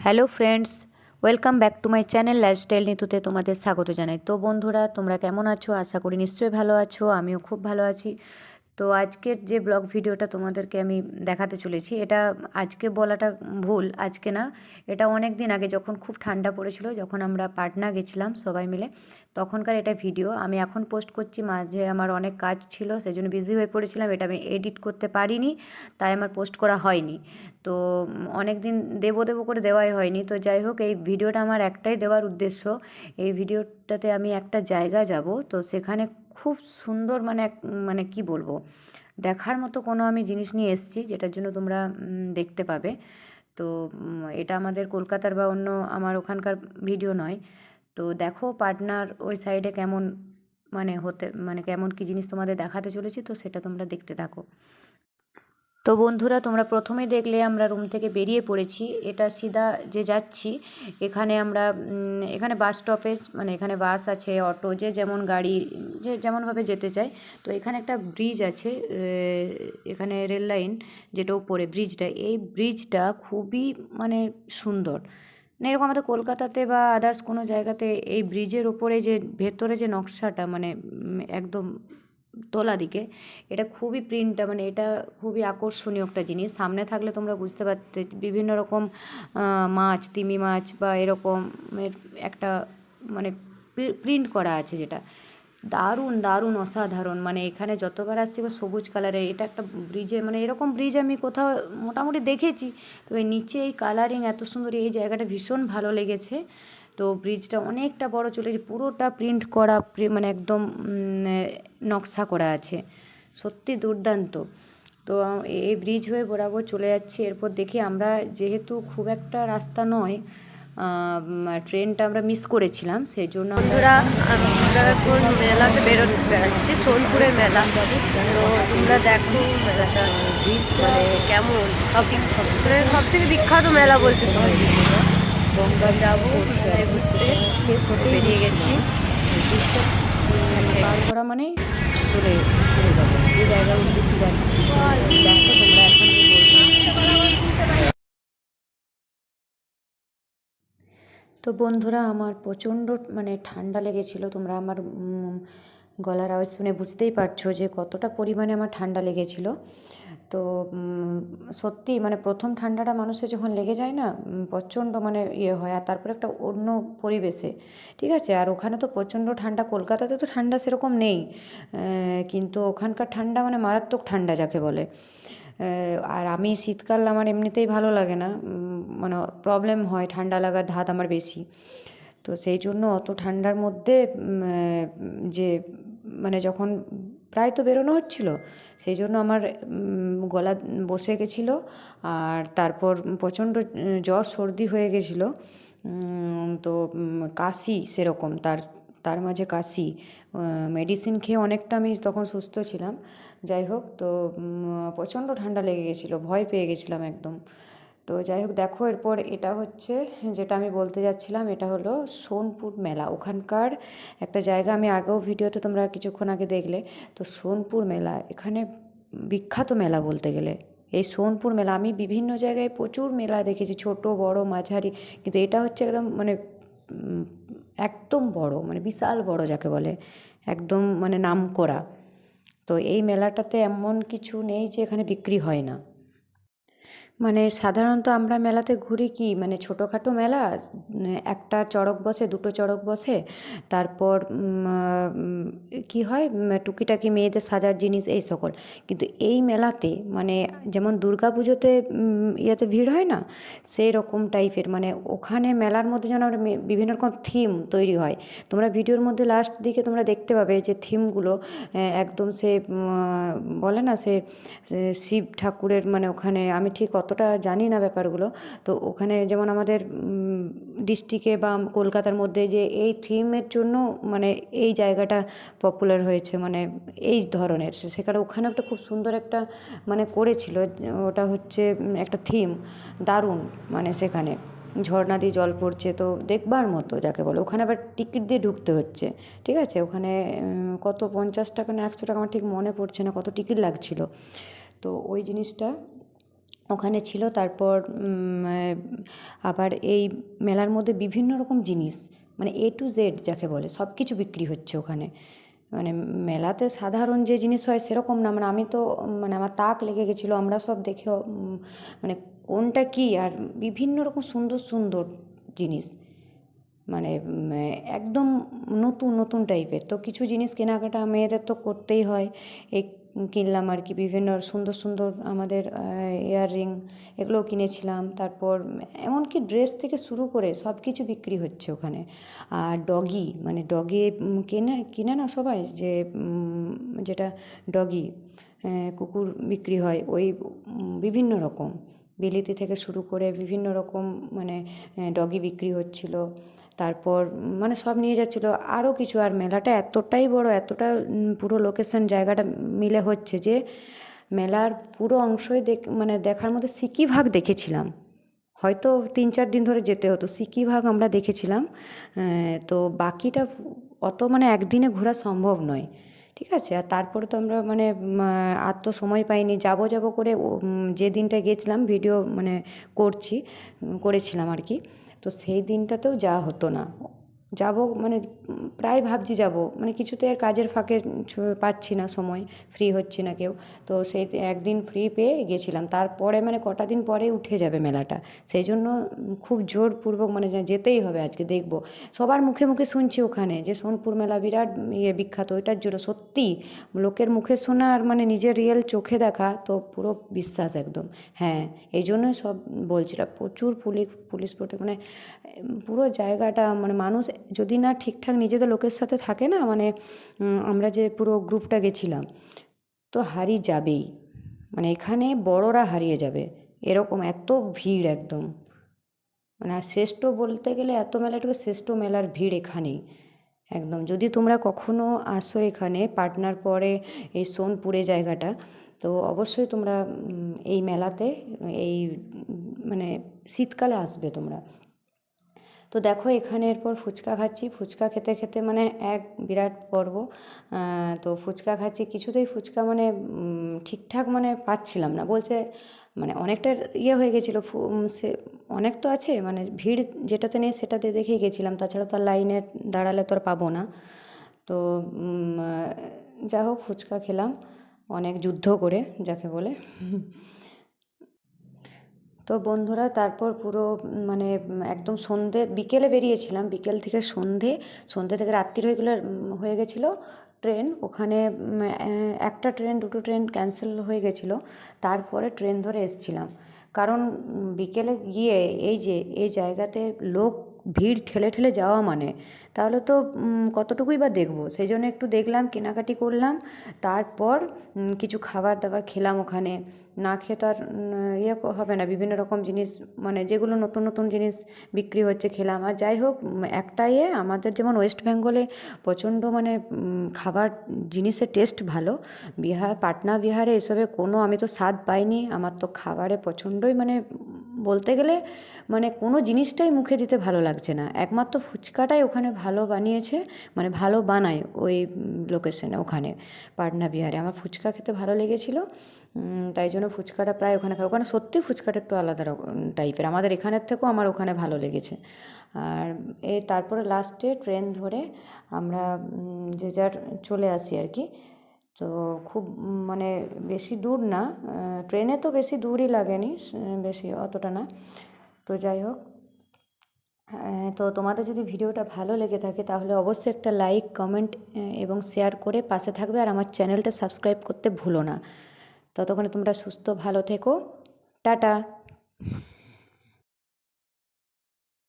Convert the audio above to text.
Hello friends, welcome back to my channel lifestyle নিতুতে তোমাদের স্বাগত জানাই। তো বন্ধুরা, তোমরা কেমন আছো? আশা করি নিশ্চয়ই ভালো আছো। আমিও খুব ভালো আছি। তো আজকের যে ব্লগ ভিডিওটা তোমাদেরকে আমি দেখাতে চলেছি, এটা আজকে বলাটা ভুল, আজকে না, এটা অনেক দিন আগে যখন খুব ঠান্ডা পড়েছিল, যখন আমরা পাটনা গেছিলাম সবাই মিলে, তখনকার এটা ভিডিও আমি এখন পোস্ট করছি। মাঝে আমার অনেক কাজ ছিল, সেই জন্য বিজি হয়ে পড়েছিলাম, এটা আমি এডিট করতে পারিনি, তাই আমার পোস্ট করা হয়নি। তো অনেক দিন দেবো দেবো করে দেওয়াই হয়নি। তো যাই হোক, এই ভিডিওটা আমার একটাই দেওয়ার উদ্দেশ্য, এই ভিডিওটাতে আমি একটা জায়গা যাব, তো সেখানে খুব সুন্দর মানে মানে কি বলবো, দেখার মতো কোনো আমি জিনিস নিয়ে এসেছি, যেটার জন্য তোমরা দেখতে পাবে। তো এটা আমাদের কলকাতার বা অন্য আমার ওখানকার ভিডিও নয়। তো দেখো পাটনার ওই সাইডে কেমন মানে হতে মানে কেমন কি জিনিস তোমাদের দেখাতে চলেছি, তো সেটা তোমরা দেখতে থাকো। তো বন্ধুরা, তোমরা প্রথমেই দেখলে আমরা রুম থেকে বেরিয়ে পড়েছি। এটা সিধা যে যাচ্ছি, এখানে আমরা এখানে বাস স্টপেজ, মানে এখানে বাস আছে, অটো, যে যেমন গাড়ি যে যেমনভাবে যেতে চায়। তো এখানে একটা ব্রিজ আছে, এখানে রেল লাইন যেটা উপরে ব্রিজটা, এই ব্রিজটা খুবই মানে সুন্দর। মানে এরকম আমাদের কলকাতাতে বা আদার্স কোনো জায়গাতে এই ব্রিজের ওপরে যে ভেতরে যে নকশাটা, মানে একদম তোলা দিকে, এটা খুবই প্রিন্টটা, মানে এটা খুবই আকর্ষণীয় একটা জিনিস। সামনে থাকলে তোমরা বুঝতে পারতে বিভিন্ন রকম মাছ, তিমি মাছ বা এরকমের একটা মানে প্রিন্ট করা আছে, যেটা দারুণ দারুণ অসাধারণ। মানে এখানে যতবার আসছি বা সবুজ কালারের, এটা একটা ব্রিজে, মানে এরকম ব্রিজ আমি কোথাও মোটামুটি দেখেছি, তবে নিচে এই কালারিং এত সুন্দর, এই জায়গাটা ভীষণ ভালো লেগেছে। তো ব্রিজটা অনেকটা বড়, চলেছে পুরোটা প্রিন্ট করা, মানে একদম নকশা করা আছে, সত্যি দুর্দান্ত। তো এই ব্রিজ হয়ে বরাবর চলে যাচ্ছি। এরপর দেখি আমরা, যেহেতু খুব একটা রাস্তা নয়, ট্রেনটা আমরা মিস করেছিলাম, সেই জন্য বন্ধুরা, আমরা এখন মেলাতে বেড়াচ্ছি, সোনপুরের মেলা। তো তোমরা দেখো মেলাটা ব্রিজ মানে কেমন, সব থেকে বিখ্যাত মেলা বলছে সবাই। গঙ্গা যাবো মেলায় ঘুরতে, শেষ হতে বেরিয়ে গেছি। ব্রিজটা পার করা মানে চলে চলে যাবো যে জায়গার উদ্দেশ্যে যাচ্ছি। দেখো তোমরা, এখন আমি বলবো। তো বন্ধুরা, আমার প্রচণ্ড মানে ঠান্ডা লেগেছিলো। তোমরা আমার গলার আওয়াজ শুনে বুঝতেই পারছো যে কতটা পরিমাণে আমার ঠান্ডা লেগেছিলো। তো সত্যি মানে প্রথম ঠান্ডাটা মানুষের যখন লেগে যায় না, প্রচণ্ড মানে ইয়ে হয়, আর তারপরে একটা অন্য পরিবেশে, ঠিক আছে। আর ওখানে তো প্রচণ্ড ঠান্ডা, কলকাতাতে তো ঠান্ডা সেরকম নেই, কিন্তু ওখানকার ঠান্ডা মানে মারাত্মক ঠান্ডা যাকে বলে। আর আমি শীতকাল আমার এমনিতেই ভালো লাগে না, মানে প্রবলেম হয়, ঠান্ডা লাগার ধাত আমার বেশি। তো সেই জন্য অত ঠান্ডার মধ্যে যে মানে যখন প্রায় তো বেরোনো হচ্ছিলো, সেই জন্য আমার গলা বসে গেছিলো, আর তারপর প্রচণ্ড জ্বর সর্দি হয়ে গেছিলো। তো কাশি সেরকম, তার মাঝে কাশি, মেডিসিন খেয়ে অনেকটা আমি তখন সুস্থ ছিলাম। যাই হোক, তো প্রচণ্ড ঠান্ডা লেগে গেছিলো, ভয় পেয়ে গেছিলাম একদম। তো যাই হোক, দেখো এরপর এটা হচ্ছে যেটা আমি বলতে যাচ্ছিলাম, এটা হলো সোনপুর মেলা। ওখানকার একটা জায়গা, আমি আগেও ভিডিওতে তোমরা কিছুক্ষণ আগে দেখলে। তো সোনপুর মেলা এখানে বিখ্যাত মেলা বলতে গেলে। এই সোনপুর মেলা, আমি বিভিন্ন জায়গায় প্রচুর মেলা দেখেছি, ছোট বড় মাঝারি, কিন্তু এটা হচ্ছে একদম মানে একদম বড়, মানে বিশাল বড় যাকে বলে, একদম মানে নামকরা। তো এই মেলাটাতে এমন কিছু নেই যে এখানে বিক্রি হয় না। মানে সাধারণত আমরা মেলাতে ঘুরি কি, মানে ছোটোখাটো মেলা, একটা চড়ক বসে, দুটো চড়ক বসে, তারপর কি হয়, টুকিটাকি মেয়েদের সাজার জিনিস এই সকল। কিন্তু এই মেলাতে মানে যেমন দুর্গা পুজোতে ইয়েতে ভিড় হয় না, সেই রকম টাইপের, মানে ওখানে মেলার মধ্যে যেন বিভিন্ন রকম থিম তৈরি হয়। তোমরা ভিডিওর মধ্যে লাস্ট দিকে তোমরা দেখতে পাবে যে থিমগুলো একদম সে বলে না, সে শিব ঠাকুরের, মানে ওখানে আমি ঠিক অতটা জানি না ব্যাপারগুলো। তো ওখানে যেমন আমাদের ডিস্ট্রিক্টে বা কলকাতার মধ্যে যে এই থিমের জন্য মানে এই জায়গাটা পপুলার হয়েছে, মানে এই ধরনের, সেখানে ওখানে একটা খুব সুন্দর একটা মানে করেছিল, ওটা হচ্ছে একটা থিম, দারুণ। মানে সেখানে ঝর্ণা দিয়ে জল পড়ছে, তো দেখবার মতো যাকে বলে। ওখানে আবার টিকিট দিয়ে ঢুকতে হচ্ছে, ঠিক আছে। ওখানে কত 50 টাকা না 100 টাকা, আমার ঠিক মনে পড়ছে না কত টিকিট লাগছিল। তো ওই জিনিসটা ওখানে ছিল। তারপর আবার এই মেলার মধ্যে বিভিন্ন রকম জিনিস মানে A to Z যাকে বলে সব কিছু বিক্রি হচ্ছে ওখানে। মানে মেলাতে সাধারণ যে জিনিস হয় সেরকম না, মানে আমি তো মানে আমার তাক লেগে গেছিলো। আমরা সব দেখে মানে কোনটা কী, আর বিভিন্ন রকম সুন্দর সুন্দর জিনিস, মানে একদম নতুন নতুন টাইপের। তো কিছু জিনিস কেনাকাটা মেয়েদের তো করতেই হয়, এই কিনলাম আর কি। বিভিন্ন সুন্দর সুন্দর আমাদের ইয়াররিং এগুলোও কিনেছিলাম। তারপর এমনকি ড্রেস থেকে শুরু করে সব কিছু বিক্রি হচ্ছে ওখানে। আর ডগি মানে ডগে কিনে না সবাই, যে যেটা ডগি কুকুর বিক্রি হয়, ওই বিভিন্ন রকম বিলিতি থেকে শুরু করে বিভিন্ন রকম মানে ডগি বিক্রি হচ্ছিল। তারপর মানে সব নিয়ে যাচ্ছিলো আরও কিছু। আর মেলাটা এতটাই বড়, এতটা পুরো লোকেশন জায়গাটা মিলে হচ্ছে যে মেলার পুরো অংশই মানে দেখার মধ্যে সিকি ভাগ দেখেছিলাম। হয়তো 3-4 দিন ধরে যেতে হতো, সিকি ভাগ আমরা দেখেছিলাম। তো বাকিটা অত মানে একদিনে ঘোরা সম্ভব নয়, ঠিক আছে। আর তারপরে তো আমরা মানে আর তো সময় পাইনি, যাব করে যে দিনটা গেছিলাম ভিডিও মানে করেছিলাম আর কি। তো সেই দিনটাতেও যাওয়া হতো না। যাব মানে প্রায় ভাবছি যাব, মানে কিছুতে আর কাজের ফাঁকে পাচ্ছি না সময়, ফ্রি হচ্ছি না কেউ। তো সেই একদিন ফ্রি পেয়ে গেছিলাম, তারপরে মানে কটা দিন পরে উঠে যাবে মেলাটা। সেই জন্য খুব জোরপূর্বক মানে যেতেই হবে আজকে, দেখব। সবার মুখে মুখে শুনছি ওখানে যে সোনপুর মেলা বিরাট বিখ্যাত ওইটার জন্য। সত্যি লোকের মুখে শোনা আর মানে নিজের রিয়েল চোখে দেখা তো পুরো বিশ্বাস একদম। হ্যাঁ, এই জন্যই সব বলছিলাম, প্রচুর পুলিশ মানে পুরো জায়গাটা মানে মানুষ যদি না ঠিকঠাক নিজেদের লোকের সাথে থাকে না, মানে আমরা যে পুরো গ্রুপটা গেছিলাম তো হারিয়ে যাবেই, মানে এখানে বড়রা হারিয়ে যাবে এরকম এত ভিড় একদম। মানে আর শ্রেষ্ঠ বলতে গেলে এত মেলাটাকে শ্রেষ্ঠ মেলার ভিড় এখানেই একদম। যদি তোমরা কখনো আসো এখানে পাটনার পরে এই সোনপুরে জায়গাটা, তো অবশ্যই তোমরা এই মেলাতে এই মানে শীতকালে আসবে তোমরা। তো দেখো এখানে এরপর ফুচকা খাচ্ছি, ফুচকা খেতে খেতে মানে এক বিরাট পর্ব। তো ফুচকা খাচ্ছি, কিছুতেই ফুচকা মানে ঠিকঠাক মানে পাচ্ছিলাম না। বলছে মানে অনেকটা হয়ে গেছিলো, সে অনেক তো আছে মানে ভিড় যেটাতে নেই সেটাতে দেখেই গেছিলাম, তাছাড়া তো আর লাইনে দাঁড়ালে তো আর পাবো না। তো যা হোক ফুচকা খেলাম অনেক যুদ্ধ করে যাকে বলে। তো বন্ধুরা তারপর পুরো মানে একদম বিকেলে বেরিয়েছিলাম, বিকেল থেকে সন্ধে থেকে রাত্রির হয়ে গেছিলো ট্রেন। ওখানে একটা ট্রেন দুটো ট্রেন ক্যান্সেল হয়ে গেছিলো, তারপরে ট্রেন ধরে এসছিলাম। কারণ বিকেলে গিয়ে এই জায়গাতে লোক ভিড় ঠেলে ঠেলে যাওয়া মানে তাহলে তো কতটুকুই বা দেখবো। সেই জন্য একটু দেখলাম, কেনাকাটি করলাম, তারপর কিছু খাবার দাবার খেলাম ওখানে। না খেয়ে তো আর হবে না, বিভিন্ন রকম জিনিস মানে যেগুলো নতুন নতুন জিনিস বিক্রি হচ্ছে খেলাম। আর যাই হোক একটা আমাদের যেমন ওয়েস্ট বেঙ্গলে প্রচণ্ড মানে খাবার জিনিসের টেস্ট ভালো, পাটনা বিহারে এসবে কোনো আমি তো স্বাদ পাইনি। আমার তো খাবারে প্রচণ্ডই মানে বলতে গেলে মানে কোনো জিনিসটাই মুখে দিতে ভালো লাগছে না, একমাত্র ফুচকাটাই ওখানে ভালো বানিয়েছে, মানে ভালো বানায় ওই লোকেশনে ওখানে পাটনা বিহারে। আমার ফুচকা খেতে ভালো লেগেছিলো, তাই জন্য ফুচকাটা প্রায় ওখানে খাই। ওখানে সত্যি ফুচকাটা একটু আলাদা টাইপের, আমাদের এখানের থেকেও আমার ওখানে ভালো লেগেছে। আর তারপরে লাস্টে ট্রেন ধরে আমরা যে যার চলে আসি আর কি। তো খুব মানে বেশি দূর না, ট্রেনে তো বেশি দূরই লাগেনি, বেশি অতটা না। তো যাই হোক, তো তোমাদের যদি ভিডিওটা ভালো লেগে থাকে তাহলে অবশ্যই একটা লাইক কমেন্ট এবং শেয়ার করে পাশে থাকবে, আর আমার চ্যানেলটা সাবস্ক্রাইব করতে ভুলো না। ততক্ষণে তোমরা সুস্থ ভালো থেকো, টাটা।